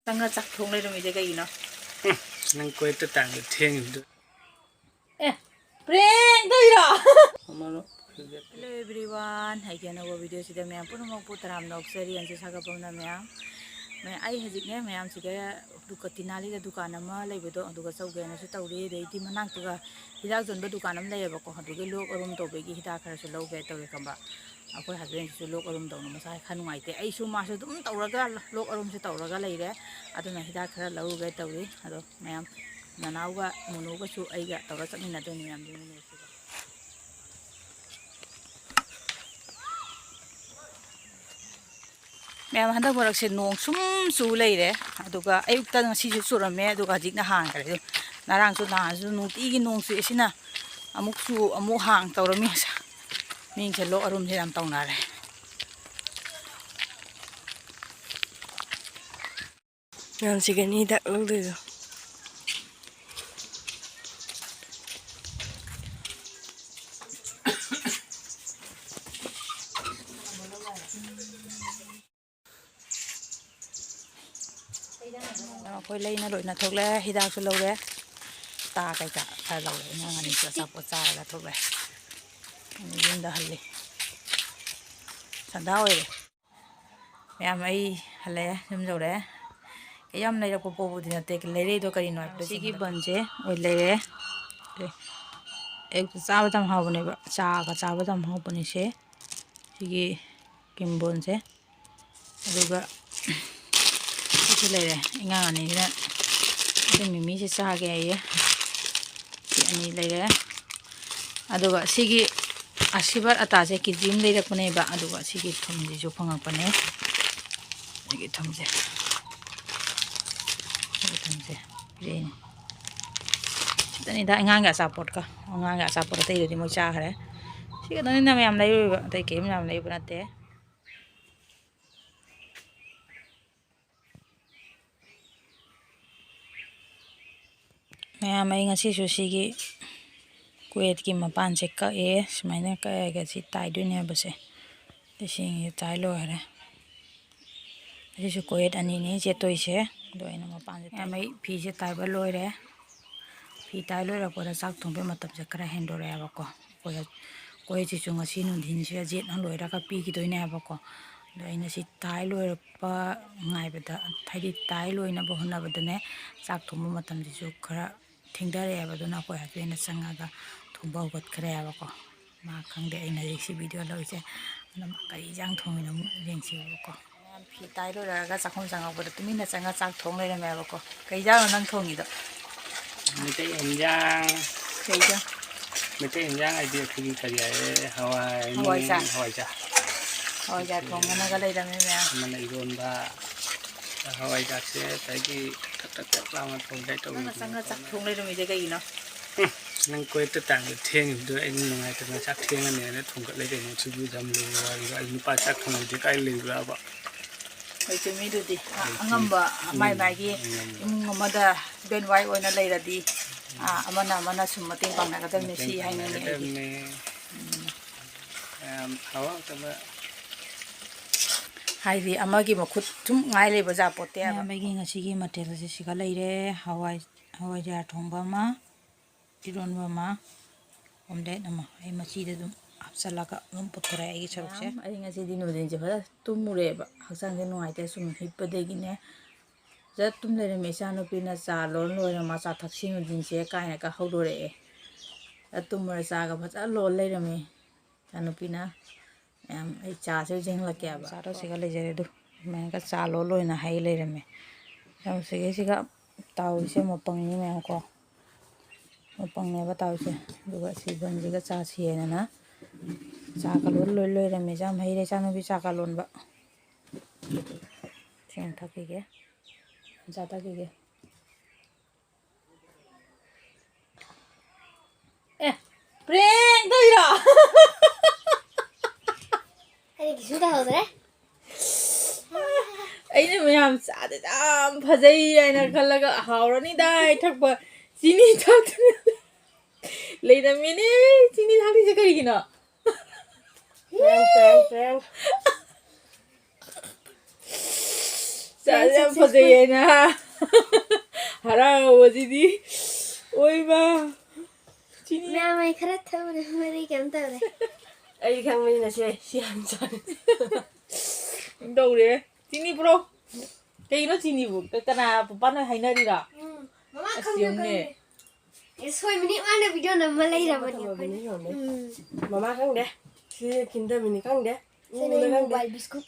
ตั้งแต่จักทงเลยตรงนี้ได้กี่เนาะนั่งกล้วยตัวต่างเที่ยงอยู่ด้วยเพลงตัวอีหรอมาโน่ Hello everyone ให้กันเอาวิดีโอสิเดแม่ปุ่นมองปุ่นตรามนอกเซรียนจะสักปนนะแม่ไอ้เฮจิกเนี่ยแม่สิแกดูกตินาลีดูการน้ำมาเลยไปดูกเสาเกนสุดตัวเดียที่มันนั่งตัวฮิดาจนไปดูการน้ำเลยบอกว่าดูกลูกอารมณ์ตัวไปกี่ฮิดาคาร์สุโลกไปตัวคำบ่เอาไปหาเรื่องสุโลกอารมณ์ตัวน้ำมาใส่ขันไว้แต่ไอ้ชูมาสุดตุ้มตัวละก็โลกอารมณ์สุดตัวละก็เลยเลยอะตัวนั้นฮิดาคาร์เราไปตัวเลยอะตัวแม่นานาว่ามุนูก็ชูไอ้ก็ตัวก็จะมีนาตัวนี้ดูนี่สิแม่มันถ้าบอกเสียนงซุ่มสู้เลยเลยดูก็ไอ้ตั้งสี่สุดแล้วแม่ดูก็จิกน่าห่างกันเลยน่ารังสุดน่าสุดนุ่งตีกินนุ่งสุดสินะอามุกสู้อามุกห่างตัวเรามีสักมีเฉลออารมณ์ที่ทำตรงนั้นเลยงานสิกันนี่ดักลูกเลยคอยเลยนะเลยนะทุกแล้วฮิดาสุดเลยตาไก่จะใครเราเลยงานนี้จะสับปะจ่าแล้วทุกเลยนี่ยืนได้เลยสันดาวเลยแม่ไม่อะไรยืมเจ้าเลยcái yam này là cô bố thì nó tết lấy đi tôi cái nói đó chỉ bận chứ ôi lấy đấy em cha bắt tầm hao bận này cha bắt tầm hao bận này chứ chỉ kim bận chứ rồi cái lấy đấy ngang này nè cái mì sẽ xa cái ấy cái này lấy đấy rồi cái asibar atas cái gym lấy được này ba rồi cái thùng gì chụp phăng cái này cái thùng gì ini tadi dah enggak support kah enggak support tadi di mau cah deh sih katanya namanya am lagi tadi game nam lagi pernah teh मैं मैं ngasih sushi ki kuet ki mapan cek ka semainnya kayak si tai dunia bese di sini tai lo ada jadi su kuet ani ni jatuh ise doy na mapan cek मैं phi se tai ba lo re phi tai lo ra pora sak thong pe matam se kara hen do re ba ko pora koi chi chung asi nu din se jet na lo ra ka pi ki doi na ba ko doy na si tai lo pa ngai ba da thai di tai lo na ba hona ba da ne sak thong ma matam ji chu kara thing da re ba do na ko ha pe na sanga ga thong ba got kare ba ko ma khang de ai na si video lo se na kai jang thong na reng si ba ko phi tai lo ra ga sak khom sang ba da tu mi na sanga sak thong le na ba ko kai jang nang thong ni doไม่ใช่เห็นย่าง kai jang ไม่ใช่เห็นย่างไอเดียคือขยายฮาวายจ้ะฮาวายจ้ะ thong na ga le da me me มันไอโดนบ้าฮาวายจ้ะเสียแต่ที่ตักเรามาทงได้ตัว na sanga sak thong le do mi de kai no นั่งกล้วยตัวต่างเที่ยงอยู่ด้วยไอ้นี่ยังไงแต่มาชักเที่ยงอันเนี้ยนะทงก็เลยเดี๋ยวชีวิตทำเลยว่าไอ้นี่ป้าชักทงอยู่ที่ใกล้เลยแล้วบ่ไปจะมีดูดิงำบ่ไม่กี่งำมาได้เป็นไว้ไว้นั่นเลยละดีมันสมมติปังนะก็ต้องมีสีให้นี่เขาแต่ว่าให้ดีกี่มาขุดทุ่มง่ายเลยภาษาปกติไม่กี่งั้นสิ่งมาเทลสิก็เลยฮาวายจะทงบ้ามาที่โดนบ้ามาผมได้นะมาไอ้มาชีเดือดสลักก็นุ่มปวดอะไรอีกชอบใช่ไอ้งั้นสิ่งที่หนูเดินจะพอตุ้มมือเลยแบบหักสังเกตหน่อยแต่สมมติฮิปเดกินเนี่ยจะตุ้มเลยไม่ใช่หนูเป็นซาล้นเลยนะมาซาทักษิณหนูดินเสียกายเนี่ยก็เขาดูเลยแล้วตุ้มมือซาก็พัดล้นเลยนะมีฉันหนูเป็นนะไอ้จ่าเสียจริงละแกบ้าเราสิก็เลยจะดูแม่ก็ซาล้นเลยนะให้เลยนะมีแล้วสิก็เตาเสียมาปังนี่แม่ก็มาปังเนี่ยก็เตาเสียดูว่าสิบันสิก็ซาเสียนะชากะล้นเลยนะไม่จำให้ได้ฉันไม่ชากะล้นบะเชียงทักกี่แกจ่าทักกี่แกเพลงตัวอีหรอไอ้กี่ชุดเอาเลยไอ้นี่มันทำสาแต่ทำพะเจียนะคันแล้วก็หาวแล้วนี่ได้ทักบะจีนี่ทักเลยนะมีนี่จีนี่ทักที่จะกันกี่เนาะเซล ꯆꯥꯁꯦ ꯌꯥꯝ ꯐꯖꯩꯌꯦꯅ ꯍꯔꯥꯎꯕꯁꯤꯗꯤ ꯑꯣꯏꯕ ꯆꯤꯅꯤ ꯃꯌꯥꯝ ꯑꯩ ꯈꯔ ꯊꯛꯎꯔꯦ ꯃꯔꯤ ꯀꯩꯝ ꯇꯧꯔꯦ ꯑꯩ ꯈꯪꯕꯅꯤꯅ ꯁꯤ ꯌꯥꯝ ꯆꯥꯔꯦ ꯇꯧꯔꯦ ꯆꯤꯅꯤ ꯄꯨꯔꯣ ꯀꯩꯅꯣ ꯆꯤꯅꯤꯕꯨ ꯀꯅꯥ ꯄꯄꯥꯅ ꯍꯥꯏꯅꯔꯤꯔꯥ ꯃꯃꯥ ꯑꯁ ꯈꯪꯗꯦ ꯌꯦꯡꯉꯨꯅꯦ ꯁꯣꯏꯕꯅꯤ ꯃꯥꯅ ꯚꯤꯗꯤꯑꯣ ꯅꯝꯃ ꯂꯩꯔꯕꯅꯤ ꯊꯝꯃꯕꯅꯤ ꯌꯣꯟꯅꯦ ꯃꯃꯥ ꯈꯪꯗꯦ ꯁꯤ ꯀꯤꯟꯗꯃꯤꯅꯤ ꯈꯪꯗꯦ ꯁꯤꯅ ꯎꯅ ꯈꯪꯗꯦ ꯃꯣꯕꯥꯏꯜ ꯕꯤꯁꯀꯨꯠ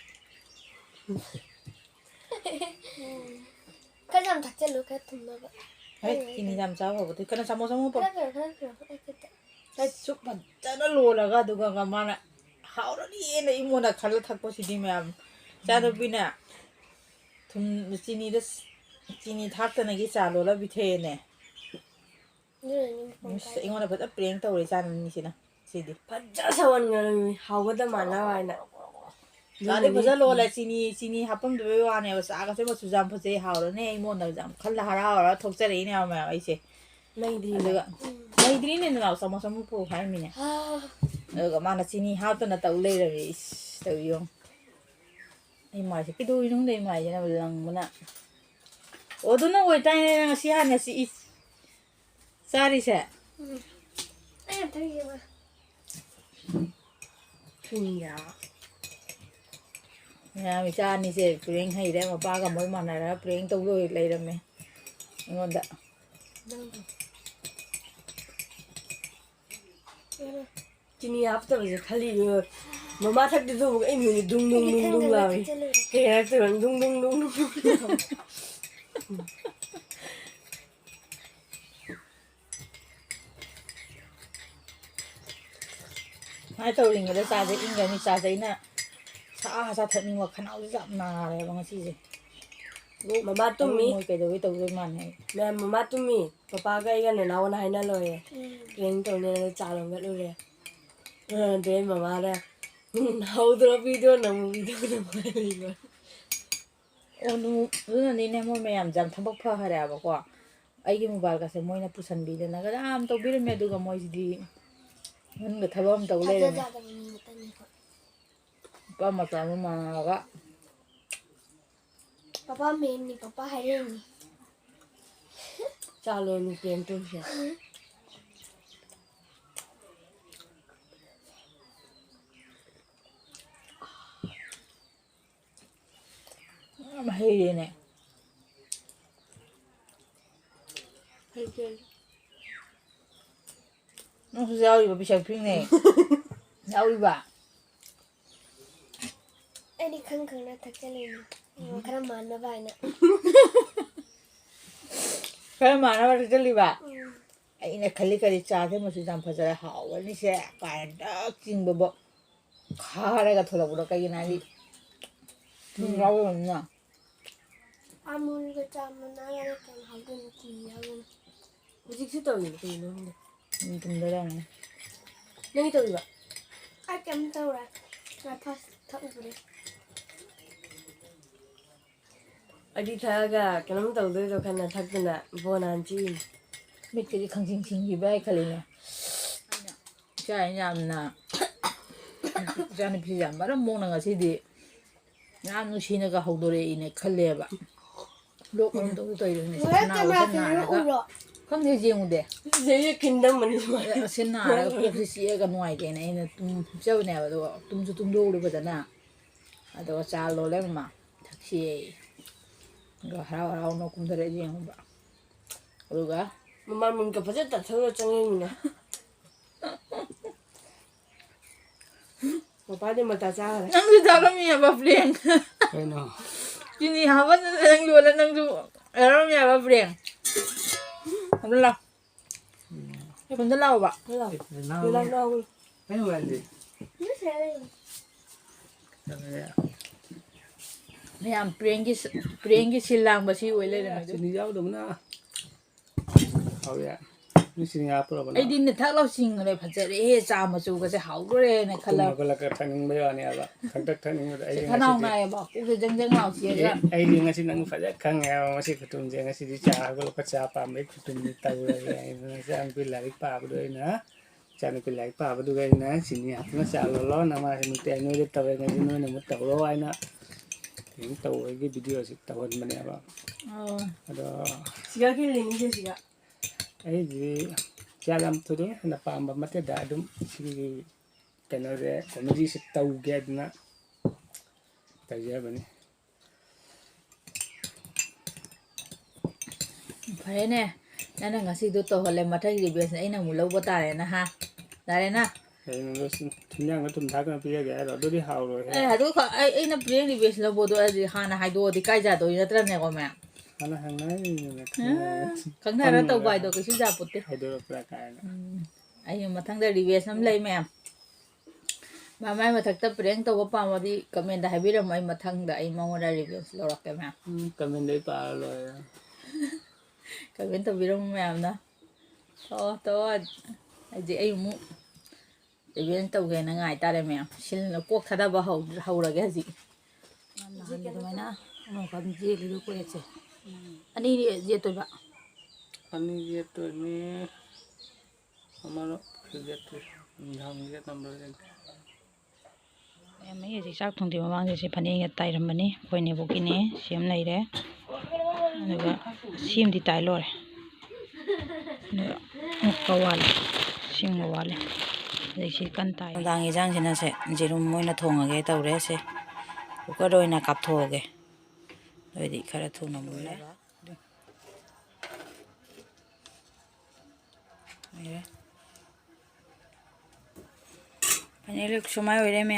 ꯈꯔ ꯌꯥꯝ ꯊꯛꯆꯜꯂꯨ ꯈꯔ ꯊꯨꯝꯅꯕ ꯆꯤꯅꯤ ꯌꯥꯝ ꯆꯥꯕ ꯍꯧꯕꯗꯤ ꯀꯩꯅꯣ ꯆꯥꯃꯣ ꯆꯥꯃꯣ ꯄꯨꯔꯣ ꯈꯔ ꯈꯤꯇ ꯁꯨꯛ ꯐꯖꯅ ꯂꯣꯜꯂꯒ ꯑꯗꯨꯒ ꯃꯥꯅ ꯍꯥꯎꯔꯅꯤꯅ ꯑꯩꯉꯣꯟꯗ ꯈꯜꯂ ꯊꯛꯄꯁꯤꯗꯤ ꯃꯌꯥꯝ ꯏꯆꯥꯅꯨꯄꯤꯅ ꯊꯨꯝ ꯆꯤꯅꯤꯗ ꯆꯤꯅꯤ ꯊꯥꯛꯇꯅꯒꯤ ꯆꯥ ꯂꯣꯜꯂ ꯄꯤꯊꯛꯑꯦꯅꯦ ꯑꯩꯉꯣꯟꯗ ꯐꯖꯅ ꯄ꯭ꯔꯦꯡ ꯇꯧꯔꯦ ꯏꯆꯥꯅꯨꯄꯤꯁꯤꯅ ꯁꯤꯗꯤ ꯐꯖ ꯁꯧꯍꯟꯒꯔꯃꯤ ꯍꯥꯎꯒꯗ ꯃꯥꯟꯅꯕ ꯍꯥꯏꯅ ꯆꯥꯗꯤ ꯐꯖꯅ ꯂꯣꯜꯂꯦ ꯆꯤꯅꯤ ꯍꯥꯞꯄꯝꯗꯕꯩ ꯋꯥꯅꯦꯕ ꯆꯥꯒꯁꯦ ꯃꯆꯨ ꯌꯥꯝ ꯐꯖꯩ ꯍꯥꯎꯔꯅꯤ ꯑꯩꯉꯣꯟꯗ ꯌꯥꯝ ꯈꯜꯂ ꯍꯔꯥꯎꯔ ꯊꯣꯛꯆꯔꯛꯏꯅꯦꯕ ꯃꯌꯥꯝ ꯑꯩꯁꯦ ꯂꯩꯗ꯭ꯔꯤꯅꯦ ꯑꯗꯨꯒ ꯂꯩꯗ꯭ꯔꯤꯅꯦ ꯅꯅꯥꯎ ꯆꯥꯃꯣ ꯆꯥꯃꯣ ꯄꯨꯔꯛꯑꯣ ꯍꯥꯏꯔꯝꯃꯤꯅꯦ ꯑꯗꯨꯒ ꯃꯥꯅ ꯆꯤꯅꯤ ꯍꯥꯞꯇꯅ ꯇꯧ ꯂꯩꯔꯝꯃꯤ ꯏꯁ ꯇꯧ ꯑꯩ ꯃꯥꯏꯁꯦ ꯀꯩꯗꯧꯔꯤꯅꯣ ꯈꯪꯗꯦ ꯑꯩ ꯃꯥꯏꯁꯤꯅ ꯂꯪꯕꯅ ꯑꯣ ꯑꯗꯨ ꯅꯪ ꯑꯣꯏꯇꯥꯏꯅꯦ ꯉꯁꯤ ꯍꯥꯟꯅ ꯆꯥꯔꯤꯁꯦ ꯑꯩ ꯑꯝꯇ ꯌꯦꯡꯉꯣ ꯊꯨꯝꯌꯥ ꯃꯌꯥꯝ ꯏꯆꯥ ꯑꯅꯤꯁꯦ ꯄ꯭ꯔꯦꯡ ꯍꯩꯔꯦ ꯃꯄꯥꯒ ꯃꯣꯏ ꯃꯥꯟꯅꯔꯒ ꯄ꯭ꯔꯦꯡ ꯇꯧ ꯂꯩꯔꯝꯃꯦ ꯑꯩꯉꯣꯟꯗ ꯆꯤꯅꯤ ꯍꯥꯞꯇꯕꯁꯦ ꯈꯜꯂꯤ ꯃꯃꯥ ꯊꯛꯇꯁꯨ ꯑꯃꯨꯛ ꯑꯩ ꯃꯤꯅꯤ ꯗꯨꯡ ꯗꯨꯡ ꯗꯨꯡ ꯗꯨꯡ ꯂꯥꯎꯏ ꯀꯩ ꯍꯥꯏꯔꯛꯇꯣꯏꯕ ꯗꯨꯡ ꯗꯨꯡ ꯗꯨꯡ ꯗꯨꯡ ꯁꯨꯃꯥꯏꯅ ꯇꯧꯔꯤꯉꯩꯗ ꯆꯥꯁꯦ ꯏꯪꯒꯅꯤ ꯆꯥꯁꯦ ꯑꯩꯅ ꯁꯥ ꯊꯛꯅꯤꯡꯕ ꯈꯅꯥꯎꯁꯦ ꯌꯥꯝ ꯅꯥꯔꯦꯕ ꯉꯁꯤꯁꯦ ꯃꯃꯥ ꯇꯨꯝꯃꯤ ꯃꯣꯏ ꯀꯩꯗꯧꯕꯩ ꯇꯧꯗꯣꯏ ꯃꯥꯟꯅꯦ ꯃꯌꯥꯝ ꯃꯃꯥ ꯇꯨꯝꯃꯤ ꯄꯄꯥꯒ ꯑꯩꯒ ꯅꯅꯥꯎꯅ ꯍꯥꯏꯅ ꯂꯣꯏꯔꯦ ꯄ꯭ꯔꯦꯡ ꯇꯧꯅꯦꯅ ꯆꯥ ꯂꯣꯟꯒꯠꯂꯨꯔꯦ ꯑꯗꯩ ꯃꯃꯥꯅ ꯍꯧꯗ꯭ꯔꯣ ꯚꯤꯗꯤꯑꯣ ꯅꯝꯃꯨ ꯚꯤꯗꯤꯑꯣ ꯅꯝꯃꯨ ꯂꯩꯕ ꯑꯣ ꯑꯗꯨꯅꯅꯤꯅꯦ ꯃꯣꯏ ꯃꯌꯥꯝꯁꯦ ꯌꯥꯝ ꯊꯕꯛ ꯐꯈꯔꯦꯕꯀꯣ ꯑꯩꯒꯤ ꯃꯣꯕꯥꯏꯜꯒꯁꯦ ꯃꯣꯏꯅ ꯄꯨꯁꯟꯕꯤꯗꯅꯒ ꯌꯥꯝ ꯇꯧꯕꯤꯔꯝꯃꯦ ꯑꯗꯨꯒ ꯃꯣꯏꯁꯤꯗꯤ ꯃꯅꯨꯡꯗ ꯊꯕꯛ ꯑꯃ ꯇꯧ ꯂꯩꯔꯝꯃꯦ ꯅꯨꯄꯥ ꯃꯆꯥ ꯑꯃ ꯃꯥꯟꯅꯔꯒ ꯄꯄꯥ ꯃꯦꯟꯅꯤ ꯄꯄꯥ ꯍꯥꯏꯔꯛꯏꯅꯤ ꯆꯥ ꯂꯣꯟꯅꯤ ꯄ꯭ꯔꯦꯡ ꯇꯧꯁꯦ ꯌꯥꯝ ꯍꯩꯔꯦꯅꯦ ꯅꯪꯁꯨ ꯌꯥꯎꯔꯤꯕ ꯄꯤꯁꯛ ꯄꯤꯛꯅꯦ ꯌꯥꯎꯔꯤꯕ ꯑꯩꯗꯤ ꯈꯪꯅ ꯊꯛꯆꯜꯂꯤꯅꯤ ꯈꯔ ꯃꯥꯟꯅꯕ ꯍꯥꯏꯅ ꯈꯔ ꯃꯥꯟꯅꯕ ꯊꯛꯆꯜꯂꯤꯕ ꯑꯩꯅ ꯈꯜꯂꯤ ꯀꯔꯤ ꯆꯥꯁꯦ ꯃꯆꯨ ꯌꯥꯝ ꯐꯖꯔꯦ ꯍꯥꯎꯒꯅꯤꯁꯦ ꯀꯥꯏꯅ ꯗꯛ ꯆꯤꯡꯕꯕꯨ ꯈꯥꯔꯒ ꯊꯣꯛꯂꯛꯄꯗꯣ ꯀꯩꯒꯤꯅꯣ ꯍꯥꯏꯗꯤ ꯊꯨꯝ ꯌꯥꯎꯗꯕꯅꯤꯅ ꯑꯃꯨꯜꯒ ꯆꯥ ꯃꯅꯥꯒ ꯀꯌꯥꯝ ꯍꯥꯎꯗꯣꯏꯅꯣ ꯆꯤꯅꯤ ꯌꯥꯎꯗꯅ ꯍꯧꯖꯤꯛꯁꯨ ꯇꯧꯔꯤꯅꯤ ꯀꯩꯅꯣ ꯈꯪꯗꯦ ꯊꯨꯝꯗꯔꯝꯅꯤ ꯅꯪꯒꯤ ꯇꯧꯔꯤꯕ ꯑꯩ ꯀꯩꯝ ꯇꯧꯔꯦ ꯐꯥꯔꯁ ꯊꯛꯎꯕꯅꯦ ꯑꯩꯗꯤ ꯊꯛꯑꯒ ꯀꯩꯅꯣꯝ ꯇꯧꯗꯣꯏꯗꯣ ꯈꯟꯅ ꯊꯛꯇꯅ ꯕꯣꯟ ꯍꯥꯟ ꯆꯤꯛꯏꯅꯤ ꯃꯤꯠꯀꯗꯤ ꯈꯪꯁꯤꯡ ꯁꯤꯡꯈꯤꯕ꯭ꯔꯥ ꯍꯥꯏ ꯈꯜꯂꯤꯅꯦ ꯌꯥꯝꯅ ꯏꯆꯥꯅꯨꯄꯤꯁꯦ ꯌꯥꯝ ꯃꯔꯝ ꯃꯣꯛꯅ ꯉꯁꯤꯗꯤ ꯌꯥꯝ ꯅꯨꯡꯁꯤꯅꯒ ꯍꯧꯗꯣꯔꯛꯏꯅꯦ ꯈꯜꯂꯦꯕ ꯂꯣꯛ ꯃꯔꯨꯝ ꯇꯧꯗꯣ ꯇꯧꯔꯤꯅꯦ ꯈꯅꯥꯎꯁꯦ ꯅꯥꯔꯒ ꯈꯪꯗꯦ ꯌꯦꯡꯉꯨꯗꯦ ꯁꯤꯁꯦ ꯀꯤꯟꯗꯝꯃꯅꯤ ꯁꯨꯃꯥꯏꯅ ꯑꯁꯤ ꯅꯥꯔꯒ ꯀꯣꯛꯁꯦ ꯆꯤꯛꯑꯒ ꯅꯨꯡꯉꯥꯏꯇꯦꯅ ꯑꯩꯅ ꯇꯨꯝꯖꯕꯅꯦꯕ ꯑꯗꯨꯒ ꯇꯨꯝꯁꯨ ꯇꯨꯝꯊꯣꯛꯎꯔꯦ ꯐꯖꯅ ꯑꯗꯨꯒ ꯆꯥ ꯂꯣꯜꯂꯦ ꯃꯃꯥ ꯊꯛꯁꯤꯌꯦ ꯑꯗꯨꯒ ꯍꯔꯥꯎ ꯍꯔꯥꯎꯅ ꯀꯨꯝꯊꯔꯛꯑꯦ ꯌꯦꯡꯉꯨꯕ ꯑꯗꯨꯒ ꯃꯃꯥ ꯃꯤꯡꯀ ꯐꯖꯅ ꯇꯥꯊꯣꯛꯑꯒ ꯆꯪꯉꯛꯏꯃꯤꯅꯦ ꯃꯄꯥꯗꯤ ꯃꯇꯥ ꯆꯥꯈꯔꯦ ꯅꯪꯁꯨ ꯊꯥꯛꯂꯝꯃꯤꯑꯕ ꯄ꯭ꯔꯦꯡ ꯀꯩꯅꯣ ꯆꯤꯅꯤ ꯍꯥꯞꯄꯗꯅ ꯅꯪ ꯂꯣꯜꯂ ꯅꯪꯁꯨ ꯌꯥꯎꯔꯝꯃꯤꯑꯕ ꯄ꯭ꯔꯦꯡ ꯑꯗꯨ ꯂꯥꯛ ꯈꯨꯟꯗ ꯂꯥꯛꯑꯣꯕ Mấy người gì? ꯃꯌꯥꯝ ꯄ꯭ꯔꯦꯡꯒꯤ ꯁꯤꯜ ꯂꯥꯡꯕꯁꯤ ꯑꯣꯏ ꯂꯩꯔꯝꯃꯦ ꯑꯗꯨ Xin giáo đúng đó. Thôi vậy. Nó xin ngáp rồi bạn. ꯑꯩꯗꯤ ꯊꯛ ꯂꯥꯎꯁꯤꯡꯉꯨꯔꯦ ꯐꯖꯔꯦꯍꯦ ꯆꯥ ꯃꯆꯨꯒꯁꯦ ꯍꯥꯎꯗꯣꯔꯦꯅ ꯈꯜꯂ Cùng mà cái thằng bây giờ này là thằng tất thằng nhưng mà ai khăn nào này bảo cũng phải dâng dâng nào chia ra ai đi ngay xin năng phải khăng nghèo mà xin phải tụm ngay xin đi trà có trà pa mấy tụm đi tàu rồi nó sẽ ăn quên lại pa vào đây nữa cha nó quên lại pa vào đây nữa xin nhà nó xả lò lò nằm mà mình tiền nuôi tàu ngay nuôi nó một tàu lo ai nữa ถึงตัวไอ้วิดีโอสิตัวมันเนี่ยว่า ada စီကကြီးလင်းနေစီက ai di jalan tu deh kenapa ambak mati dah adum si kena ada komedi si tahu gad na tahu ya bani ဖရဲနဲ့နားငါစီတို့တော့ဟလဲမထိုက်ဒီဘက်အိမ်နမလို့ပတာရนะฮะဒါရนะ ai nunggu tunya nggak tuh dah kan pilih gaya ada di hau loh အဲဟာတို့ခအိမ်နပရင်းဒီဘက်လို့ဘောတော့ဒီဟာနာဟိုတို့ဒီကြိုက်ကြတော့ရတဲ့နဲ့ကောမဲ mana hang nai ni ခန်းနာတော့ဘိုက်တော့ကရှိကြပုတ်တဲ့ hai dulu pelakai na အဲ့မထန်းတဲ့ဒီဘက်နမ်လိုက်မဲမမိုင်းမထက်တဲ့ပရင်တော့ပါမဒီကမင်ဒါဟဘီရမိုင်းမထန်းတဲ့အိမ်မောင်းရတဲ့ဘက်လောရကမဲ kami dari pa loh ya ကမင်တော့ဘီရမဲนะတော့အဲ့ဒီအိမ်မဒီဘက်တော့ကနေငိုင်တားတယ်မဲရှင်ကိုခါတော့ဟောရခဲ့စီဒီမနာမကမ်ကြီးလူကိုရဲ့အနည်းရဲ့တော့ ani dia tuh ni amalo dia tuh ham dia tambah lagi မင်းရဲ့စားထုံဒီမမောင်းစီဖနေရတိုင်ရမနေခွေနေဖို့ကိနေရှင်းလိုက်တယ်အဲ့ဒါရှင်းဒီတိုင်လို့ရကဝါလရှင်းဝါလေဒီရှိကန်တိုင်ဒါငေးချမ်းစနေစေဂျီရုံမွေးနထုံငယ်တော့ရဲစေဘကရိုင်းနာကပ်ထိုးကေဒီခရထုံနမလဲPaneluk shumay oire me